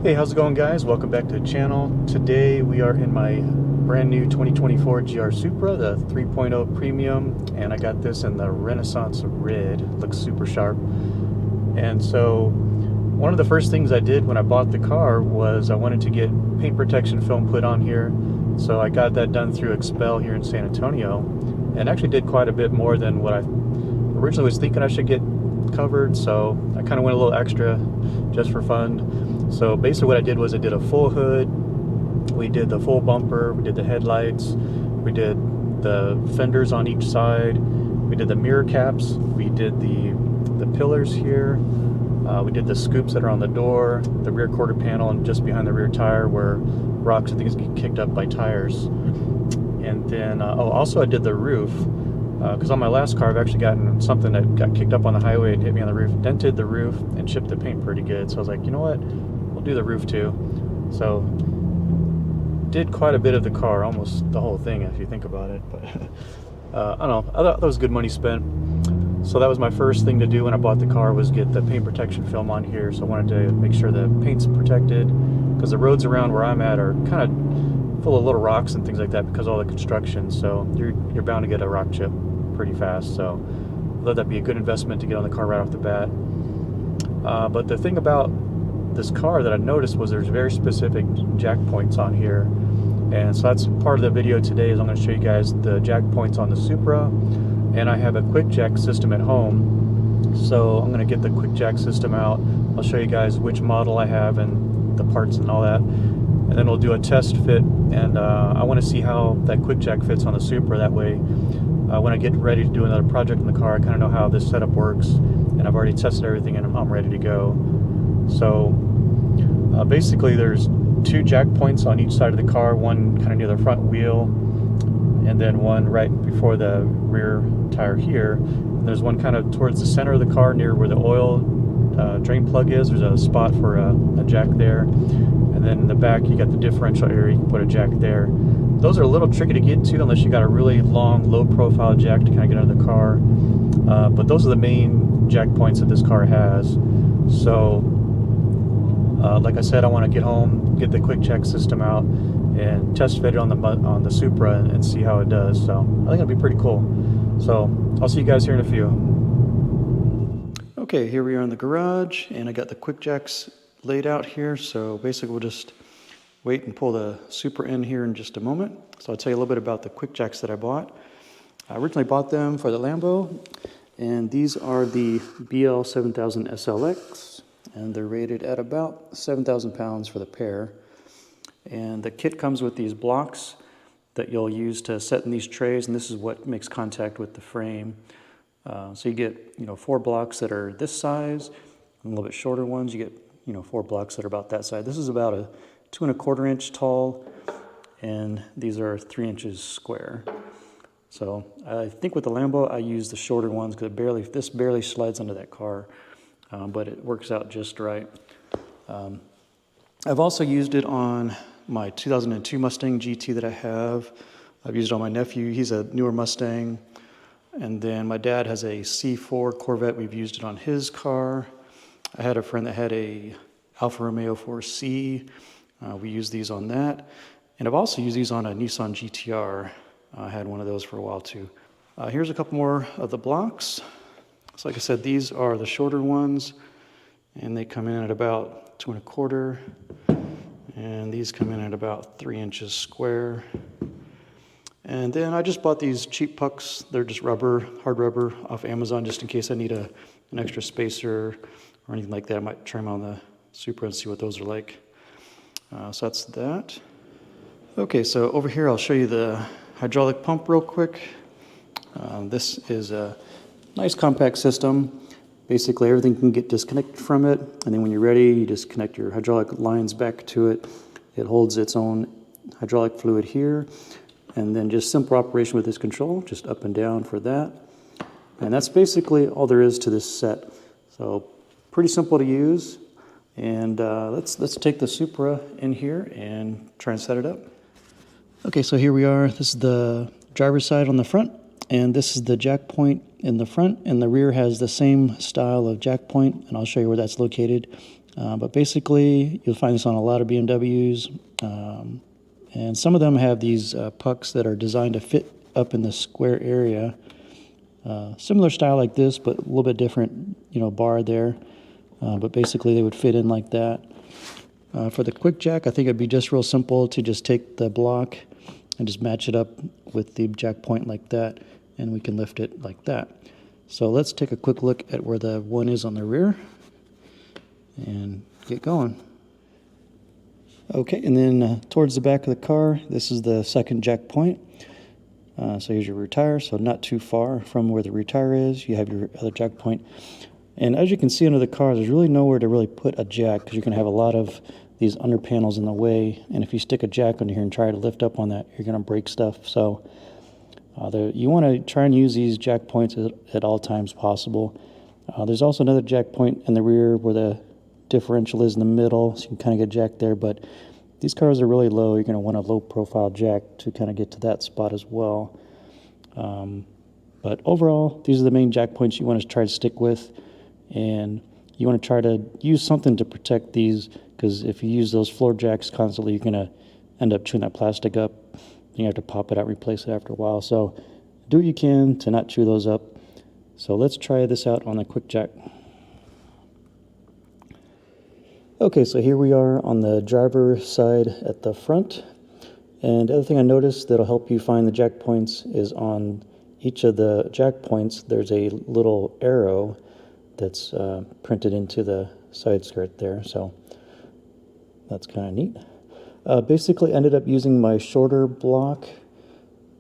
Hey, how's it going, guys? Welcome back to the channel. Today we are in my brand new 2024 GR Supra, the 3.0 Premium, and I got this in the Renaissance Red. It looks super sharp. And so one of the first things I did when I bought the car was I wanted to get paint protection film put on here. So I got that done through Expel here in San Antonio, and actually did quite a bit more than what I originally was thinking I should get covered. So I kind of went a little extra just for fun. So basically what I did was I did a full hood, we did the full bumper, we did the headlights, we did the fenders on each side, we did the mirror caps, we did the pillars here, we did the scoops that are on the door, the rear quarter panel, and just behind the rear tire where rocks and things get kicked up by tires. And then, also I did the roof, because on my last car I've actually gotten something that got kicked up on the highway and hit me on the roof, dented the roof, and chipped the paint pretty good. So I was like, you know what, we'll do the roof too. So did quite a bit of the car, almost the whole thing if you think about it. But I don't know, I thought that was good money spent. So that was my first thing to do when I bought the car, was get the paint protection film on here. So I wanted to make sure the paint's protected, because the roads around where I'm at are kind of full of little rocks and things like that because of all the construction. So you're bound to get a rock chip pretty fast. So let that be a good investment to get on the car right off the bat. But the thing about this car that I noticed was there's very specific jack points on here, and so that's part of the video today. Is I'm going to show you guys the jack points on the Supra, and I have a Quickjack system at home, so I'm going to get the Quickjack system out. I'll show you guys which model I have and the parts and all that, and then we'll do a test fit, and I want to see how that Quickjack fits on the Supra. That way when I get ready to do another project in the car, I kind of know how this setup works, and I've already tested everything and I'm ready to go. So basically there's two jack points on each side of the car, one kind of near the front wheel and then one right before the rear tire here. And there's one kind of towards the center of the car near where the oil drain plug is. There's a spot for a jack there, and then in the back you got the differential area, you can put a jack there. Those are a little tricky to get to unless you got a really long low profile jack to kind of get out of the car, but those are the main jack points that this car has. So like I said, I want to get home, get the Quickjack system out, and test fit it on the Supra and see how it does. So I think it'll be pretty cool. So I'll see you guys here in a few. Okay, here we are in the garage, and I got the Quickjacks laid out here. So basically we'll just wait and pull the Supra in here in just a moment. So I'll tell you a little bit about the Quickjacks that I bought. I originally bought them for the Lambo, and these are the BL 7000 SLX, and they're rated at about 7,000 pounds for the pair. And the kit comes with these blocks that you'll use to set in these trays, and this is what makes contact with the frame. So you get 4 blocks that are this size, and a little bit shorter ones. You get 4 blocks that are about that size. This is about a 2 1/4 inch tall, and these are 3 inches square. So I think with the Lambo I use the shorter ones because this barely slides under that car, but it works out just right. I've also used it on my 2002 Mustang GT that I have. I've used it on my nephew. He's a newer Mustang. And then my dad has a C4 Corvette. We've used it on his car. I had a friend that had a Alfa Romeo 4C. We used these on that. And I've also used these on a Nissan GTR. I had one of those for a while too. Here's a couple more of the blocks. So like I said, these are the shorter ones, and they come in at about 2 1/4. And these come in at about 3 inches square. And then I just bought these cheap pucks. They're just rubber, hard rubber, off Amazon, just in case I need an extra spacer or anything like that. I might try them on the Supra and see what those are like. So that's that. Okay, so over here I'll show you the hydraulic pump real quick. This is a nice compact system. Basically everything can get disconnected from it, and then when you're ready you just connect your hydraulic lines back to it. It holds its own hydraulic fluid here, and then just simple operation with this control, just up and down for that. And that's basically all there is to this set. So pretty simple to use. And let's take the Supra in here and try and set it up. Okay, so here we are. This is the driver's side on the front, and this is the jack point in the front, and the rear has the same style of jack point, and I'll show you where that's located. But basically, you'll find this on a lot of BMWs. And some of them have these pucks that are designed to fit up in the square area. Similar style like this, but a little bit different, bar there. But basically, they would fit in like that. For the Quickjack, I think it'd be just real simple to just take the block and just match it up with the jack point like that, and we can lift it like that. So let's take a quick look at where the one is on the rear and get going. Okay, and then towards the back of the car, this is the second jack point. So here's your rear tire, so not too far from where the rear tire is. You have your other jack point. And as you can see under the car, there's really nowhere to really put a jack because you're going to have a lot of these under panels in the way. And if you stick a jack under here and try to lift up on that, you're going to break stuff. So you want to try and use these jack points at all times possible. There's also another jack point in the rear where the differential is in the middle, so you can kind of get jack there. But these cars are really low. You're going to want a low profile jack to kind of get to that spot as well. But overall, these are the main jack points you want to try to stick with. And you want to try to use something to protect these, because if you use those floor jacks constantly, you're going to end up chewing that plastic up. You have to pop it out and replace it after a while. So do what you can to not chew those up. So let's try this out on the Quickjack. Okay, so here we are on the driver side at the front. And the other thing I noticed that'll help you find the jack points is on each of the jack points, there's a little arrow that's printed into the side skirt there, so that's kind of neat. Basically ended up using my shorter block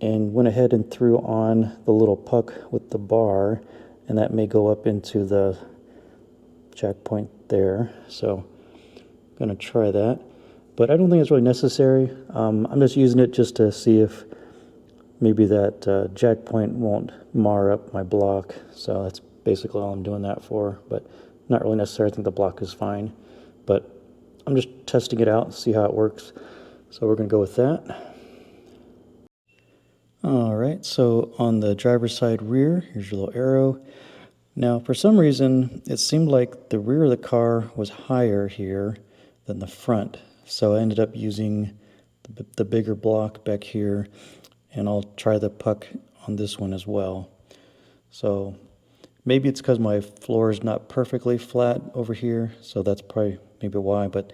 and went ahead and threw on the little puck with the bar, and that may go up into the jack point there, so I'm going to try that. But I don't think it's really necessary. I'm just using it just to see if maybe that jack point won't mar up my block, so that's basically all I'm doing that for, but not really necessary. I think the block is fine, but I'm just testing it out, see how it works. So we're going to go with that. All right, so on the driver's side rear, here's your little arrow. Now, for some reason, it seemed like the rear of the car was higher here than the front, so I ended up using the bigger block back here, and I'll try the puck on this one as well. So maybe it's because my floor is not perfectly flat over here, so that's probably maybe why. But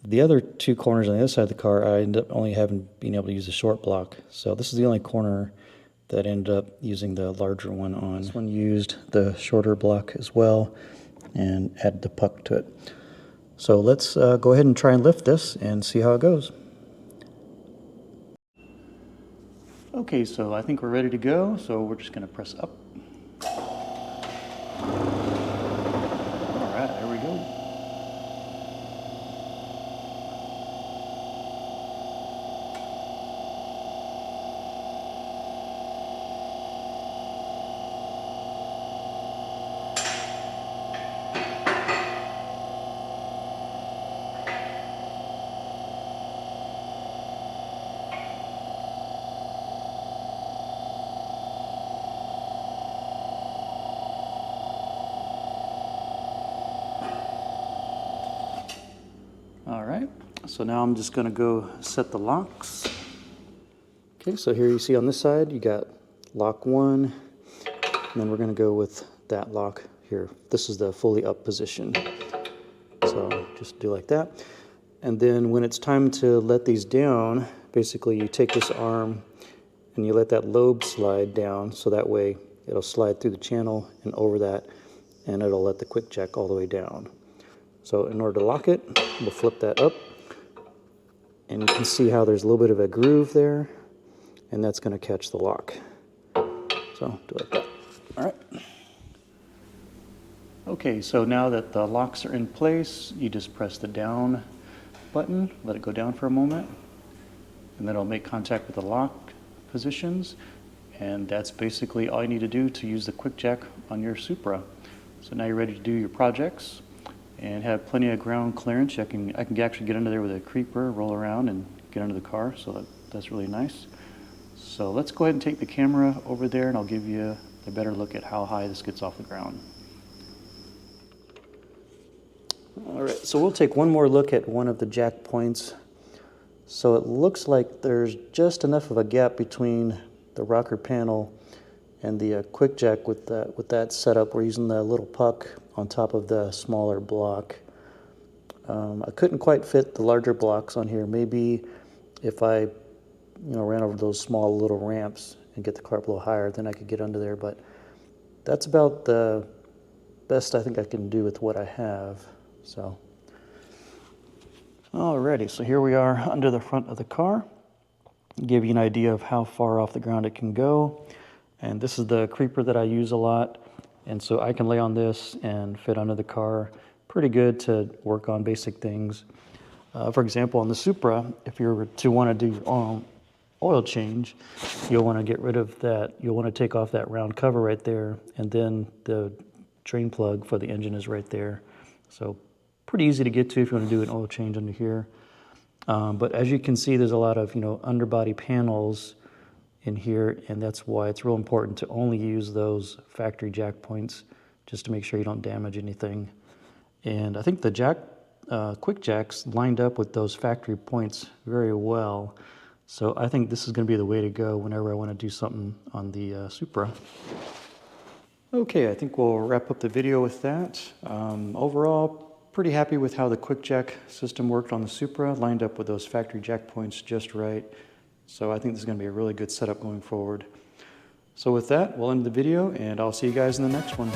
the other two corners on the other side of the car, I ended up only being able to use a short block. So this is the only corner that ended up using the larger one on. This one used the shorter block as well and added the puck to it. So let's go ahead and try and lift this and see how it goes. Okay, so I think we're ready to go. So we're just going to press up. Alright, there we go. Alright, so now I'm just going to go set the locks. Okay, so here you see on this side you got lock 1, and then we're going to go with that lock here. This is the fully up position. So just do like that. And then when it's time to let these down, basically you take this arm and you let that lobe slide down, so that way it'll slide through the channel and over that, and it'll let the Quickjack all the way down. So in order to lock it, we'll flip that up, and you can see how there's a little bit of a groove there, and that's going to catch the lock. So do it like that. All right. Okay, so now that the locks are in place, you just press the down button, let it go down for a moment, and then it'll make contact with the lock positions, and that's basically all you need to do to use the Quickjack on your Supra. So now you're ready to do your projects and have plenty of ground clearance. I can actually get under there with a creeper, roll around and get under the car, so that's really nice. So let's go ahead and take the camera over there, and I'll give you a better look at how high this gets off the ground. All right, so we'll take one more look at one of the jack points. So it looks like there's just enough of a gap between the rocker panel and the Quickjack with that setup. We're using the little puck on top of the smaller block. I couldn't quite fit the larger blocks on here. Maybe if I ran over those small little ramps and get the car up a little higher, then I could get under there. But that's about the best I think I can do with what I have. So, alrighty, so here we are under the front of the car. Give you an idea of how far off the ground it can go. And this is the creeper that I use a lot. And so I can lay on this and fit under the car. Pretty good to work on basic things. For example, on the Supra, if you were to want to do oil change, you'll want to get rid of that. You'll want to take off that round cover right there. And then the drain plug for the engine is right there. So pretty easy to get to if you want to do an oil change under here. But as you can see, there's a lot of underbody panels in here, and that's why it's real important to only use those factory jack points just to make sure you don't damage anything. And I think the Quickjacks lined up with those factory points very well. So I think this is going to be the way to go whenever I want to do something on the Supra. Okay, I think we'll wrap up the video with that. Overall, pretty happy with how the Quickjack system worked on the Supra, lined up with those factory jack points just right. So I think this is going to be a really good setup going forward. So with that, we'll end the video, and I'll see you guys in the next one.